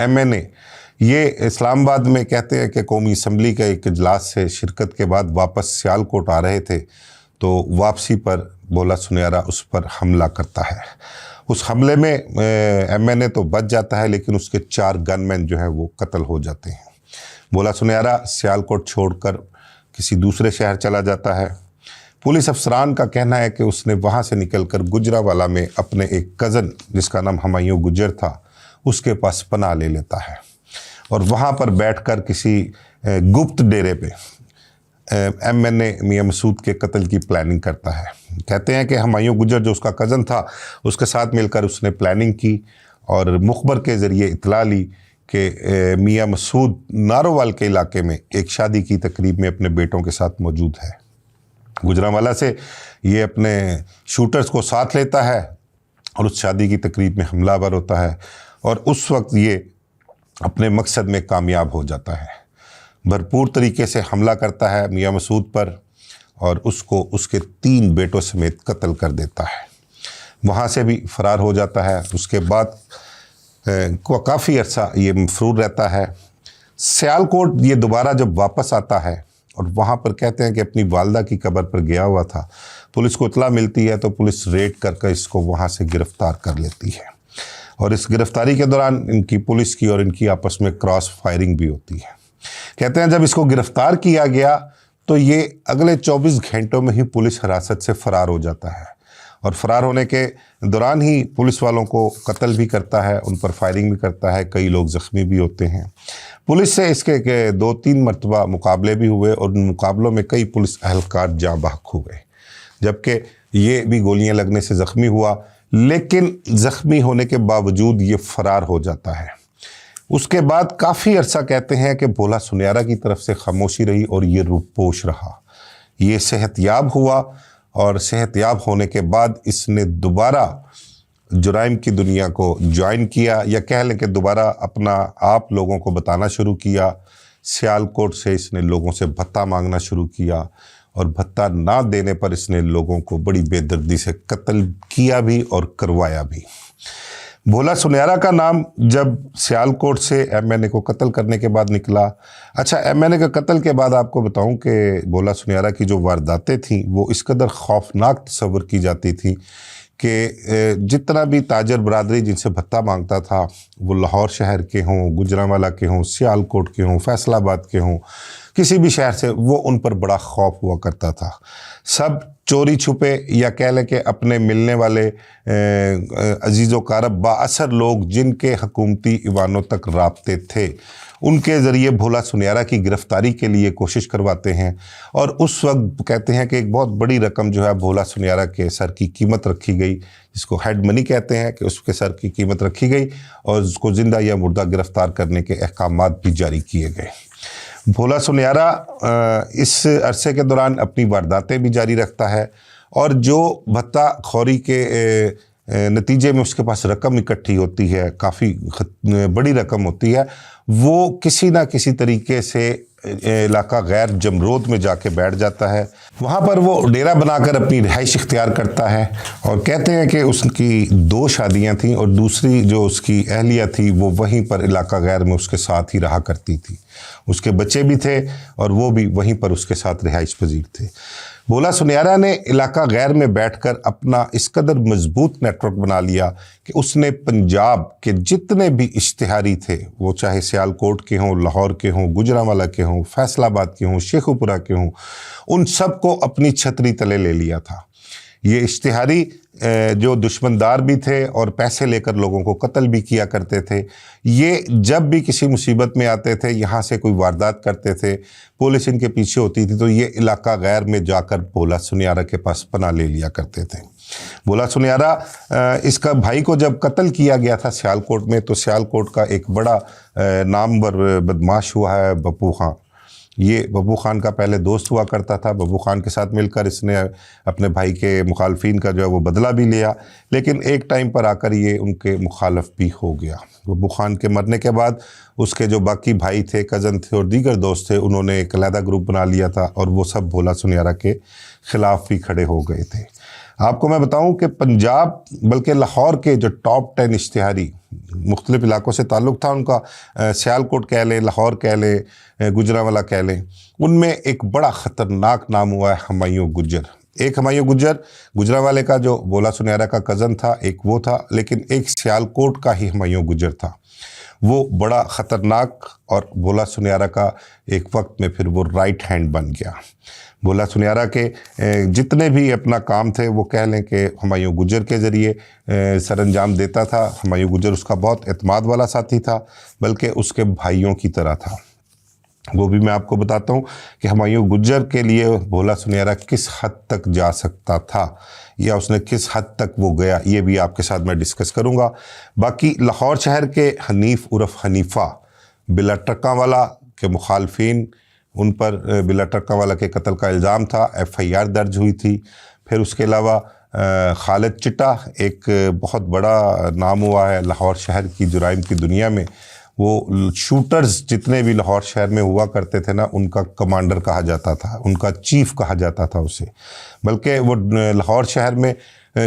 MNA یہ اسلام آباد میں کہتے ہیں کہ قومی اسمبلی کا ایک اجلاس سے شرکت کے بعد واپس سیالکوٹ آ رہے تھے تو واپسی پر بھولا سنیارا اس پر حملہ کرتا ہے۔ اس حملے میں MNA تو بچ جاتا ہے لیکن اس کے 4 گن مین جو ہے وہ قتل ہو جاتے ہیں۔ بھولا سنیارا سیالکوٹ چھوڑ کر کسی دوسرے شہر چلا جاتا ہے۔ پولیس افسران کا کہنا ہے کہ اس نے وہاں سے نکل کر گجرانوالہ میں اپنے ایک کزن جس کا نام ہمایوں گجر تھا اس کے پاس پناہ لے لیتا ہے اور وہاں پر بیٹھ کر کسی گپت ڈیرے پہ MNA میاں مسعود کے قتل کی پلاننگ کرتا ہے۔ کہتے ہیں کہ ہمایوں گجر جو اس کا کزن تھا اس کے ساتھ مل کر اس نے پلاننگ کی اور مخبر کے ذریعے اطلاع لی کہ میاں مسعود نارووال کے علاقے میں ایک شادی کی تقریب میں اپنے بیٹوں کے ساتھ موجود ہے۔ گجرانوالہ سے یہ اپنے شوٹرز کو ساتھ لیتا ہے اور اس شادی کی تقریب میں حملہ آور ہوتا ہے اور اس وقت یہ اپنے مقصد میں کامیاب ہو جاتا ہے۔ بھرپور طریقے سے حملہ کرتا ہے میاں مسعود پر اور اس کو اس کے 3 بیٹوں سمیت قتل کر دیتا ہے۔ وہاں سے بھی فرار ہو جاتا ہے۔ اس کے بعد کافی عرصہ یہ مفرور رہتا ہے۔ سیالکوٹ یہ دوبارہ جب واپس آتا ہے اور وہاں پر کہتے ہیں کہ اپنی والدہ کی قبر پر گیا ہوا تھا، پولیس کو اطلاع ملتی ہے تو پولیس ریڈ کر کے اس کو وہاں سے گرفتار کر لیتی ہے اور اس گرفتاری کے دوران ان کی پولیس کی اور ان کی آپس میں کراس فائرنگ بھی ہوتی ہے۔ کہتے ہیں جب اس کو گرفتار کیا گیا تو یہ اگلے 24 گھنٹوں میں ہی پولیس حراست سے فرار ہو جاتا ہے اور فرار ہونے کے دوران ہی پولیس والوں کو قتل بھی کرتا ہے، ان پر فائرنگ بھی کرتا ہے، کئی لوگ زخمی بھی ہوتے ہیں۔ پولیس سے اس کے 2-3 مرتبہ مقابلے بھی ہوئے اور ان مقابلوں میں کئی پولیس اہلکار جاں بحق ہوئے، جبکہ یہ بھی گولیاں لگنے سے زخمی ہوا، لیکن زخمی ہونے کے باوجود یہ فرار ہو جاتا ہے۔ اس کے بعد کافی عرصہ کہتے ہیں کہ بھولا سنیارا کی طرف سے خاموشی رہی اور یہ روپوش رہا۔ یہ صحت یاب ہوا اور صحت یاب ہونے کے بعد اس نے دوبارہ جرائم کی دنیا کو جوائن کیا، یا کہہ لیں کہ دوبارہ اپنا آپ لوگوں کو بتانا شروع کیا۔ سیالکوٹ سے اس نے لوگوں سے بھتہ مانگنا شروع کیا اور بھتہ نہ دینے پر اس نے لوگوں کو بڑی بے دردی سے قتل کیا بھی اور کروایا بھی۔ بھولا سنیارا کا نام جب سیالکوٹ سے MNA کو قتل کرنے کے بعد نکلا، اچھا MNA کے قتل کے بعد آپ کو بتاؤں کہ بھولا سنیارا کی جو وارداتیں تھیں وہ اس قدر خوفناک تصور کی جاتی تھی کہ جتنا بھی تاجر برادری جن سے بھتہ مانگتا تھا وہ لاہور شہر کے ہوں، گجرانوالہ کے ہوں، سیالکوٹ کے ہوں، فیصل آباد کے ہوں، کسی بھی شہر سے، وہ ان پر بڑا خوف ہوا کرتا تھا۔ سب چوری چھپے یا کہہ لیں کہ اپنے ملنے والے عزیز و قارب با اثر لوگ جن کے حکومتی ایوانوں تک رابطے تھے ان کے ذریعے بھولا سنیارا کی گرفتاری کے لیے کوشش کرواتے ہیں، اور اس وقت کہتے ہیں کہ ایک بہت بڑی رقم جو ہے بھولا سنیارا کے سر کی قیمت رکھی گئی، جس کو ہیڈ منی کہتے ہیں، کہ اس کے سر کی قیمت رکھی گئی اور اس کو زندہ یا مردہ گرفتار کرنے کے احکامات بھی جاری کیے گئے۔ بھولا سنیارا اس عرصے کے دوران اپنی وارداتیں بھی جاری رکھتا ہے اور جو بھتہ خوری کے نتیجے میں اس کے پاس رقم اکٹھی ہوتی ہے، کافی بڑی رقم ہوتی ہے، وہ کسی نہ کسی طریقے سے علاقہ غیر جمرود میں جا کے بیٹھ جاتا ہے۔ وہاں پر وہ ڈیرا بنا کر اپنی رہائش اختیار کرتا ہے اور کہتے ہیں کہ اس کی 2 شادیاں تھیں اور دوسری جو اس کی اہلیہ تھی وہ وہیں پر علاقہ غیر میں اس کے ساتھ ہی رہا کرتی تھی۔ اس کے بچے بھی تھے اور وہ بھی وہیں پر اس کے ساتھ رہائش پذیر تھے۔ بھولا سنیارا نے علاقہ غیر میں بیٹھ کر اپنا اس قدر مضبوط نیٹ ورک بنا لیا کہ اس نے پنجاب کے جتنے بھی اشتہاری تھے، وہ چاہے سیالکوٹ کے ہوں، لاہور کے ہوں، گجرانوالہ کے ہوں، فیصل آباد کے ہوں، شیخوپورہ کے ہوں، ان سب کو اپنی چھتری تلے لے لیا تھا۔ یہ اشتہاری جو دشمندار بھی تھے اور پیسے لے کر لوگوں کو قتل بھی کیا کرتے تھے، یہ جب بھی کسی مصیبت میں آتے تھے، یہاں سے کوئی واردات کرتے تھے، پولیس ان کے پیچھے ہوتی تھی تو یہ علاقہ غیر میں جا کر بھولا سنیارا کے پاس پناہ لے لیا کرتے تھے۔ بھولا سنیارا اس کا بھائی کو جب قتل کیا گیا تھا سیالکوٹ میں، تو سیالکوٹ کا ایک بڑا نامور بدماش ہوا ہے بپو خان۔ یہ بپو خان کا پہلے دوست ہوا کرتا تھا۔ بپو خان کے ساتھ مل کر اس نے اپنے بھائی کے مخالفین کا جو ہے وہ بدلہ بھی لیا، لیکن ایک ٹائم پر آ کر یہ ان کے مخالف بھی ہو گیا۔ بپو خان کے مرنے کے بعد اس کے جو باقی بھائی تھے، کزن تھے اور دیگر دوست تھے، انہوں نے ایک علیحدہ گروپ بنا لیا تھا اور وہ سب بھولا سنیارا کے خلاف بھی کھڑے ہو گئے تھے۔ آپ کو میں بتاؤں کہ پنجاب بلکہ لاہور کے جو ٹاپ 10 اشتہاری مختلف علاقوں سے تعلق تھا ان کا، سیالکوٹ کہہ لیں، لاہور کہہ لیں، گجرانوالہ کہہ لیں، ان میں ایک بڑا خطرناک نام ہوا ہے ہمایوں گجر۔ ایک ہمایوں گجر گجرانوالے کا جو بھولا سنیارا کا کزن تھا، ایک وہ تھا، لیکن ایک سیالکوٹ کا ہی ہمایوں گجر تھا، وہ بڑا خطرناک، اور بھولا سنیارا کا ایک وقت میں پھر وہ رائٹ ہینڈ بن گیا۔ بھولا سنیارا کے جتنے بھی اپنا کام تھے وہ کہہ لیں کہ ہمایوں گجر کے ذریعے سر انجام دیتا تھا۔ ہمایوں گجر اس کا بہت اعتماد والا ساتھی تھا، بلکہ اس کے بھائیوں کی طرح تھا۔ وہ بھی میں آپ کو بتاتا ہوں کہ ہمایوں گجر کے لیے بھولا سنیارا کس حد تک جا سکتا تھا، یا اس نے کس حد تک وہ گیا، یہ بھی آپ کے ساتھ میں ڈسکس کروں گا۔ باقی لاہور شہر کے حنیف عرف حنیفہ بلا ٹرکاں والا کے مخالفین، ان پر بلا ٹرکاں والا کے قتل کا الزام تھا، FIR درج ہوئی تھی۔ پھر اس کے علاوہ خالد چٹا ایک بہت بڑا نام ہوا ہے لاہور شہر کی جرائم کی دنیا میں۔ وہ شوٹرز جتنے بھی لاہور شہر میں ہوا کرتے تھے نا، ان کا کمانڈر کہا جاتا تھا، ان کا چیف کہا جاتا تھا اسے، بلکہ وہ لاہور شہر میں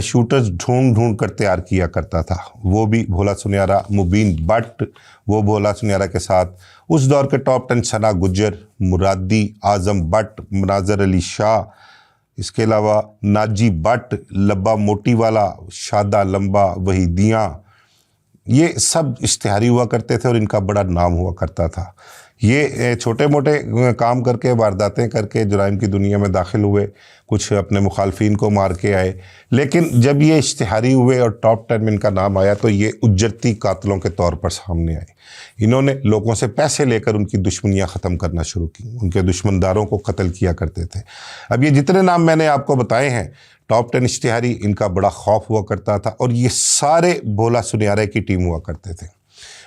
شوٹرز ڈھونڈ کر تیار کیا کرتا تھا۔ وہ بھی بھولا سنیارا، مبین بٹ وہ بھولا سنیارا کے ساتھ، اس دور کے top 10 Sana Gujjar, Muradi, Azam but, مناظر علی شاہ، اس کے علاوہ ناجی بٹ، لبا موٹی والا، شادہ لمبا، وحیدیاں، یہ سب اشتہاری ہوا کرتے تھے اور ان کا بڑا نام ہوا کرتا تھا۔ یہ چھوٹے موٹے کام کر کے، وارداتیں کر کے جرائم کی دنیا میں داخل ہوئے، کچھ اپنے مخالفین کو مار کے آئے، لیکن جب یہ اشتہاری ہوئے اور ٹاپ 10 میں ان کا نام آیا تو یہ اجرتی قاتلوں کے طور پر سامنے آئے۔ انہوں نے لوگوں سے پیسے لے کر ان کی دشمنیاں ختم کرنا شروع کی، ان کے دشمنداروں کو قتل کیا کرتے تھے۔ اب یہ جتنے نام میں نے آپ کو بتائے ہیں ٹاپ 10 اشتہاری، ان کا بڑا خوف ہوا کرتا تھا، اور یہ سارے بھولا سنیارا کی ٹیم ہوا کرتے تھے۔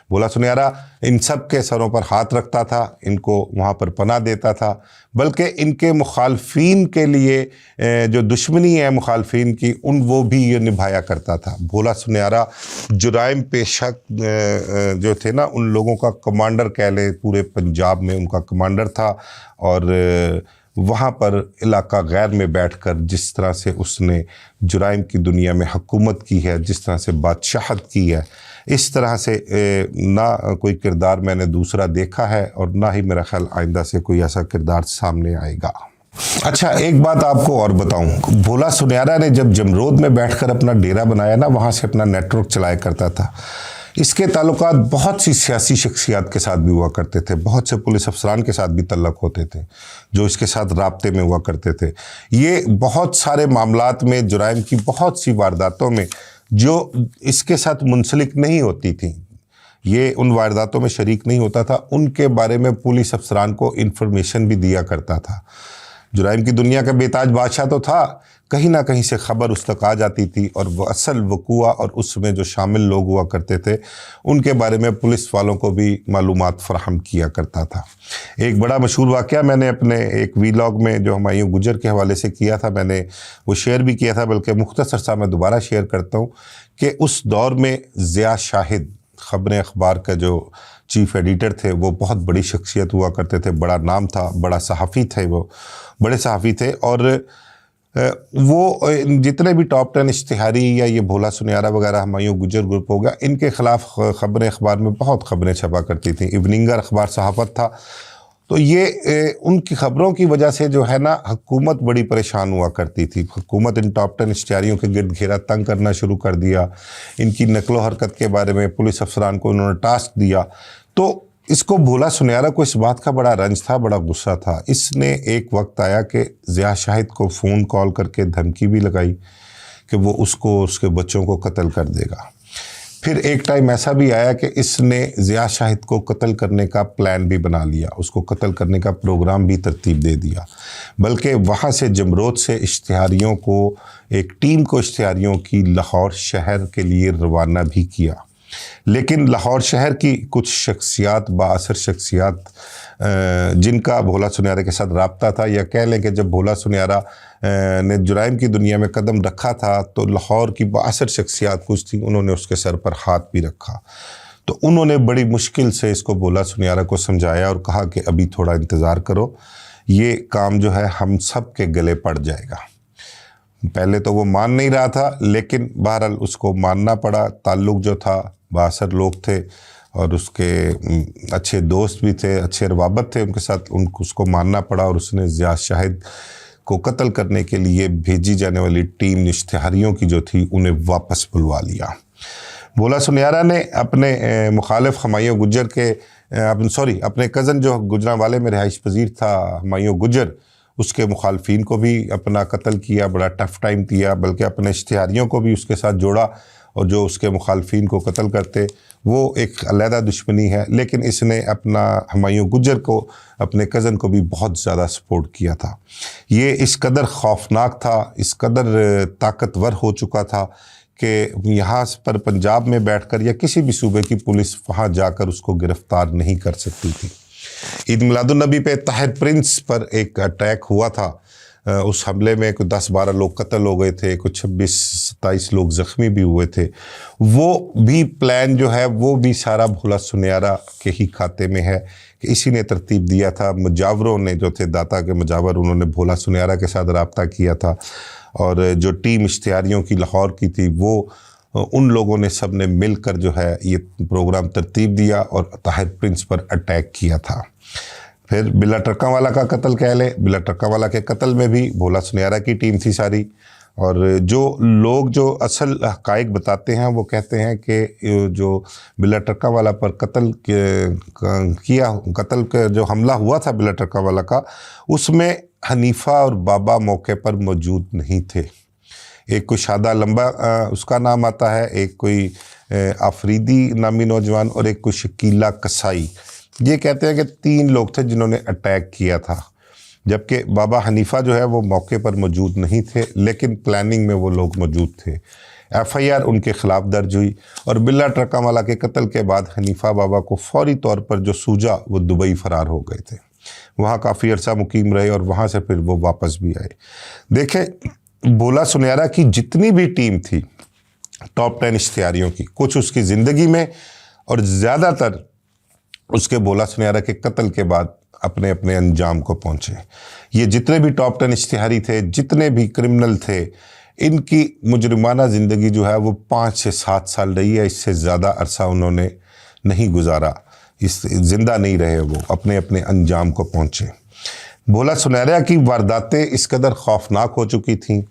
بھولا سنیارا ان سب کے سروں پر ہاتھ رکھتا تھا، ان کو وہاں پر پناہ دیتا تھا، بلکہ ان کے مخالفین کے لیے جو دشمنی ہے مخالفین کی، وہ بھی یہ نبھایا کرتا تھا۔ بھولا سنیارا جرائم پیشہ جو تھے نا، ان لوگوں کا کمانڈر کہہ لیں، پورے پنجاب میں ان کا کمانڈر تھا، اور وہاں پر علاقہ غیر میں بیٹھ کر جس طرح سے اس نے جرائم کی دنیا میں حکومت کی ہے، جس طرح سے بادشاہت کی ہے، اس طرح سے نہ کوئی کردار میں نے دوسرا دیکھا ہے، اور نہ ہی میرا خیال آئندہ سے کوئی ایسا کردار سامنے آئے گا۔ اچھا، ایک بات آپ کو اور بتاؤں، بھولا سنیارا نے جب جمرود میں بیٹھ کر اپنا ڈیرا بنایا نا، وہاں سے اپنا نیٹ ورک چلایا کرتا تھا۔ اس کے تعلقات بہت سی سیاسی شخصیات کے ساتھ بھی ہوا کرتے تھے، بہت سے پولیس افسران کے ساتھ بھی تعلق ہوتے تھے جو اس کے ساتھ رابطے میں ہوا کرتے تھے۔ یہ بہت سارے معاملات میں، جرائم کی بہت سی وارداتوں میں جو اس کے ساتھ منسلک نہیں ہوتی تھیں، یہ ان وارداتوں میں شریک نہیں ہوتا تھا، ان کے بارے میں پولیس افسران کو انفارمیشن بھی دیا کرتا تھا۔ جرائم کی دنیا کا بے تاج بادشاہ تو تھا، کہیں نہ کہیں سے خبر اس تک آ جاتی تھی، اور وہ اصل وقوع اور اس میں جو شامل لوگ ہوا کرتے تھے ان کے بارے میں پولیس والوں کو بھی معلومات فراہم کیا کرتا تھا۔ ایک بڑا مشہور واقعہ میں نے اپنے ایک ویلاگ میں جو ہمایوں گجر کے حوالے سے کیا تھا، میں نے وہ شیئر بھی کیا تھا، بلکہ مختصر سا میں دوبارہ شیئر کرتا ہوں کہ اس دور میں ضیاء شاہد خبریں اخبار کا جو چیف ایڈیٹر تھے، وہ بہت بڑی شخصیت ہوا کرتے تھے، بڑا نام تھا، بڑا صحافی تھے، وہ بڑے صحافی تھے، اور وہ جتنے بھی ٹاپ 10 اشتہاری یا یہ بھولا سنیارا وغیرہ ہمایوں گجر گروپ ہو گیا، ان کے خلاف خبریں اخبار میں بہت خبریں چھپا کرتی تھیں۔ ایوننگر اخبار صحافت تھا، تو یہ ان کی خبروں کی وجہ سے جو ہے نا، حکومت بڑی پریشان ہوا کرتی تھی۔ حکومت ان ٹاپ 10 اشتہاریوں کے گرد گھیرا تنگ کرنا شروع کر دیا، ان کی نقل و حرکت کے بارے میں پولیس افسران کو انہوں نے ٹاسک دیا۔ تو اس کو بھولا سنیارا کو اس بات کا بڑا رنج تھا، بڑا غصہ تھا۔ اس نے ایک وقت آیا کہ ضیاء شاہد کو فون کال کر کے دھمکی بھی لگائی کہ وہ اس کو، اس کے بچوں کو قتل کر دے گا۔ پھر ایک ٹائم ایسا بھی آیا کہ اس نے ضیاء شاہد کو قتل کرنے کا پلان بھی بنا لیا، اس کو قتل کرنے کا پروگرام بھی ترتیب دے دیا، بلکہ وہاں سے جمرود سے اشتہاریوں کو، ایک ٹیم کو اشتہاریوں کی لاہور شہر کے لیے روانہ بھی کیا۔ لیکن لاہور شہر کی کچھ شخصیات، بااثر شخصیات جن کا بھولا سنیارا کے ساتھ رابطہ تھا، یا کہہ لیں کہ جب بھولا سنیارا نے جرائم کی دنیا میں قدم رکھا تھا تو لاہور کی بااثر شخصیات کچھ تھیں، انہوں نے اس کے سر پر ہاتھ بھی رکھا۔ تو انہوں نے بڑی مشکل سے اس کو بھولا سنیارا کو سمجھایا اور کہا کہ ابھی تھوڑا انتظار کرو، یہ کام جو ہے ہم سب کے گلے پڑ جائے گا۔ پہلے تو وہ مان نہیں رہا تھا، لیکن بہرحال اس کو ماننا پڑا۔ تعلق جو تھا، بااثر لوگ تھے اور اس کے اچھے دوست بھی تھے، اچھے روابط تھے ان کے ساتھ، اس کو ماننا پڑا، اور اس نے ضیاء شاہد کو قتل کرنے کے لیے بھیجی جانے والی ٹیم اشتہاریوں کی جو تھی انہیں واپس بلوا لیا۔ بھولا سنیارا نے اپنے مخالف ہمایوں گجر کے اپنے کزن جو گجرانوالے میں رہائش پذیر تھا ہمایوں گجر، اس کے مخالفین کو بھی اپنا قتل کیا، بڑا ٹف ٹائم کیا، بلکہ اپنے اشتہاریوں کو بھی اس کے ساتھ جوڑا، اور جو اس کے مخالفین کو قتل کرتے وہ ایک علیحدہ دشمنی ہے، لیکن اس نے اپنا ہمایوں گجر کو، اپنے کزن کو بھی بہت زیادہ سپورٹ کیا تھا۔ یہ اس قدر خوفناک تھا، اس قدر طاقتور ہو چکا تھا کہ یہاں پر پنجاب میں بیٹھ کر یا کسی بھی صوبے کی پولیس وہاں جا کر اس کو گرفتار نہیں کر سکتی تھی۔ عید میلاد النبی پہ طاہر پرنس پر ایک اٹیک ہوا تھا، اس حملے میں کوئی 10-12 لوگ قتل ہو گئے تھے، کچھ 26-27 لوگ زخمی بھی ہوئے تھے۔ وہ بھی پلان جو ہے وہ بھی سارا بھولا سنیارا کے ہی کھاتے میں ہے کہ اسی نے ترتیب دیا تھا۔ مجاوروں نے جو تھے، داتا کے مجاور، انہوں نے بھولا سنیارا کے ساتھ رابطہ کیا تھا، اور جو ٹیم اشتہاریوں کی لاہور کی تھی وہ ان لوگوں نے سب نے مل کر جو ہے یہ پروگرام ترتیب دیا اور طاہر پرنس پر اٹیک کیا تھا۔ پھر بلا ٹرکاں والا کا قتل کہہ لیں، بلا ٹرکاں والا کے قتل میں بھی بھولا سنیارا کی ٹیم تھی ساری، اور جو لوگ جو اصل حقائق بتاتے ہیں وہ کہتے ہیں کہ جو بلا ٹرکاں والا پر قتل کا جو حملہ ہوا تھا بلا ٹرکاں والا کا، اس میں حنیفہ اور بابا موقع پر موجود نہیں تھے۔ ایک کوئی شادہ لمبا اس کا نام آتا ہے، ایک کوئی آفریدی نامی نوجوان، اور ایک کوئی شکیلہ کسائی۔ یہ کہتے ہیں کہ 3 لوگ تھے جنہوں نے اٹیک کیا تھا، جبکہ بابا حنیفہ جو ہے وہ موقع پر موجود نہیں تھے، لیکن پلاننگ میں وہ لوگ موجود تھے۔ FIR ان کے خلاف درج ہوئی، اور بلا ٹرکاں والا کے قتل کے بعد حنیفہ بابا کو فوری طور پر جو سوجا وہ دبئی فرار ہو گئے تھے، وہاں کافی عرصہ مقیم رہے، اور وہاں سے پھر وہ واپس بھی آئے۔ دیکھیں، بھولا سنیارا کی جتنی بھی ٹیم تھی ٹاپ 10 اشتہاریوں کی، کچھ اس کی زندگی میں اور زیادہ تر اس کے بھولا سنیارا کے قتل کے بعد اپنے اپنے انجام کو پہنچے۔ یہ جتنے بھی ٹاپ 10 اشتہاری تھے، جتنے بھی کرمنل تھے، ان کی مجرمانہ زندگی جو ہے وہ 5 سے 7 سال رہی ہے، اس سے زیادہ عرصہ انہوں نے نہیں گزارا، زندہ نہیں رہے، وہ اپنے اپنے انجام کو پہنچے۔ بھولا سنیارا کی وارداتیں اس قدر خوفناک ہو چکی تھیں،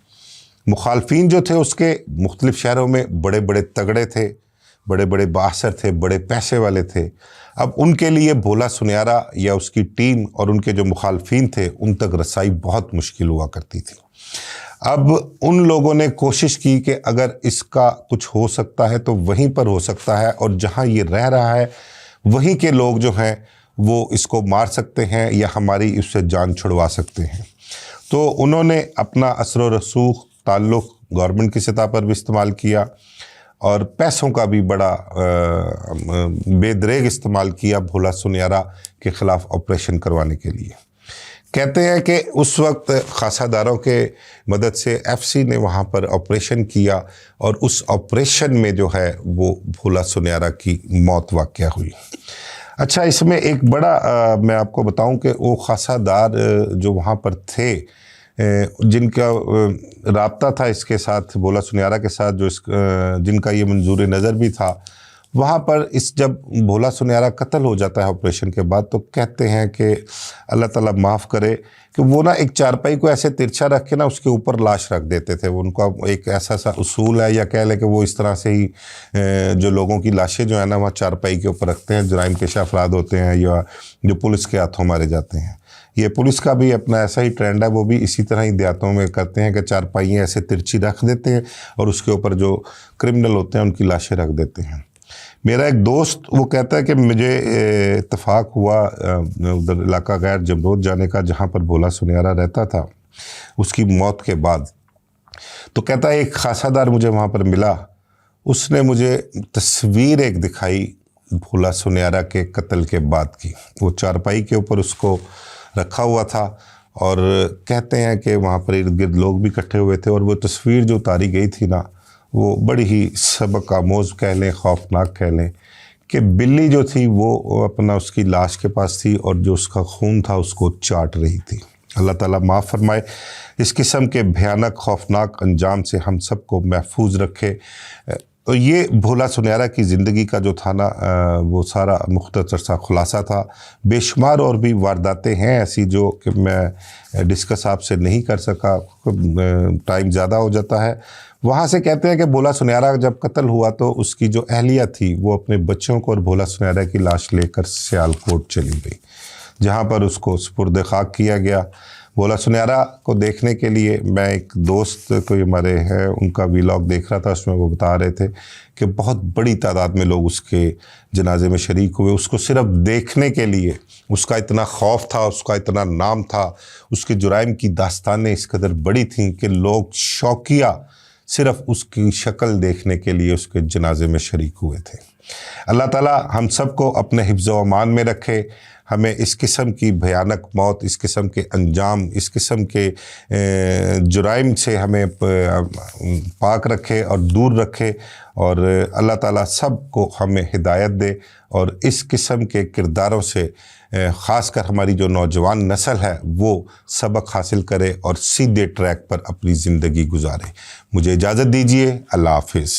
مخالفین جو تھے اس کے مختلف شہروں میں بڑے بڑے تگڑے تھے، بڑے بڑے بااثر تھے، بڑے پیسے والے تھے۔ اب ان کے لیے بھولا سنیارا یا اس کی ٹیم اور ان کے جو مخالفین تھے ان تک رسائی بہت مشکل ہوا کرتی تھی۔ اب ان لوگوں نے کوشش کی کہ اگر اس کا کچھ ہو سکتا ہے تو وہیں پر ہو سکتا ہے، اور جہاں یہ رہ رہا ہے وہیں کے لوگ جو ہیں وہ اس کو مار سکتے ہیں یا ہماری اس سے جان چھڑوا سکتے ہیں۔ تو انہوں نے اپنا اثر و رسوخ، تعلق گورنمنٹ کی سطح پر بھی استعمال کیا، اور پیسوں کا بھی بڑا بے دریغ استعمال کیا بھولا سنیارا کے خلاف آپریشن کروانے کے لیے۔ کہتے ہیں کہ اس وقت خاصہ داروں کے مدد سے FC نے وہاں پر آپریشن کیا، اور اس آپریشن میں جو ہے وہ بھولا سنیارا کی موت واقع ہوئی۔ اچھا، اس میں ایک بڑا میں آپ کو بتاؤں کہ وہ خاصہ دار جو وہاں پر تھے، جن کا رابطہ تھا اس کے ساتھ، بھولا سنیارا کے ساتھ، جن کا یہ منظور نظر بھی تھا، وہاں پر جب بھولا سنیارا قتل ہو جاتا ہے آپریشن کے بعد، تو کہتے ہیں کہ اللہ تعالیٰ معاف کرے کہ وہ ایک چارپائی کو ایسے ترچھا رکھ کے اس کے اوپر لاش رکھ دیتے تھے۔ ان کا ایک ایسا سا اصول ہے، یا کہہ لیں کہ وہ اس طرح سے ہی جو لوگوں کی لاشیں جو ہیں وہاں چارپائی کے اوپر رکھتے ہیں، جرائم پیشہ افراد ہوتے ہیں یا جو پولیس کے ہاتھوں مارے جاتے ہیں۔ یہ پولیس کا بھی اپنا ایسا ہی ٹرینڈ ہے، وہ بھی اسی طرح ہی دیہاتوں میں کرتے ہیں کہ چارپائیاں ایسے ترچھی رکھ دیتے ہیں اور اس کے اوپر جو کرمنل ہوتے ہیں ان کی لاشیں رکھ دیتے ہیں۔ میرا ایک دوست وہ کہتا ہے کہ مجھے اتفاق ہوا ادھر علاقہ غیر جمرود جانے کا، جہاں پر بھولا سنیارا رہتا تھا، اس کی موت کے بعد، تو کہتا ہے ایک خاصہ دار مجھے وہاں پر ملا، اس نے مجھے تصویر ایک دکھائی بھولا سنیارا کے قتل کے بعد کی۔ وہ چارپائی کے اوپر اس کو رکھا ہوا تھا، اور کہتے ہیں کہ وہاں پر ارد گرد لوگ بھی اکٹھے ہوئے تھے، اور وہ تصویر جو اتاری گئی تھی وہ بڑی ہی سبق آموز کہہ لیں، خوفناک کہہ لیں، کہ بلی جو تھی وہ اپنا اس کی لاش کے پاس تھی، اور جو اس کا خون تھا اس کو چاٹ رہی تھی۔ اللہ تعالیٰ معاف فرمائے، اس قسم کے بھیانک خوفناک انجام سے ہم سب کو محفوظ رکھے۔ تو یہ بھولا سنیارا کی زندگی کا جو تھا نا وہ سارا مختصر سا خلاصہ تھا۔ بے شمار اور بھی وارداتیں ہیں ایسی جو کہ میں ڈسکس آپ سے نہیں کر سکا، ٹائم زیادہ ہو جاتا ہے۔ وہاں سے کہتے ہیں کہ بھولا سنیارا جب قتل ہوا تو اس کی جو اہلیہ تھی وہ اپنے بچوں کو اور بھولا سنیارا کی لاش لے کر سیالکوٹ چلی گئی، جہاں پر اس کو سپرد خاک کیا گیا۔ بھولا سنیارا کو دیکھنے کے لیے میں ایک دوست کوئی ہمارے ہیں ان کا ویلاگ دیکھ رہا تھا، اس میں وہ بتا رہے تھے کہ بہت بڑی تعداد میں لوگ اس کے جنازے میں شریک ہوئے، اس کو صرف دیکھنے کے لیے۔ اس کا اتنا خوف تھا، اس کا اتنا نام تھا، اس کے جرائم کی داستانیں اس قدر بڑی تھیں کہ لوگ شوقیہ صرف اس کی شکل دیکھنے کے لیے اس کے جنازے میں شریک ہوئے تھے۔ اللہ تعالیٰ ہم سب کو اپنے حفظ و امان میں رکھے، ہمیں اس قسم کی بھیانک موت، اس قسم کے انجام، اس قسم کے جرائم سے ہمیں پاک رکھے اور دور رکھے، اور اللہ تعالیٰ سب کو ہمیں ہدایت دے اور اس قسم کے کرداروں سے خاص کر ہماری جو نوجوان نسل ہے وہ سبق حاصل کرے اور سیدھے ٹریک پر اپنی زندگی گزارے۔ مجھے اجازت دیجیے، اللہ حافظ۔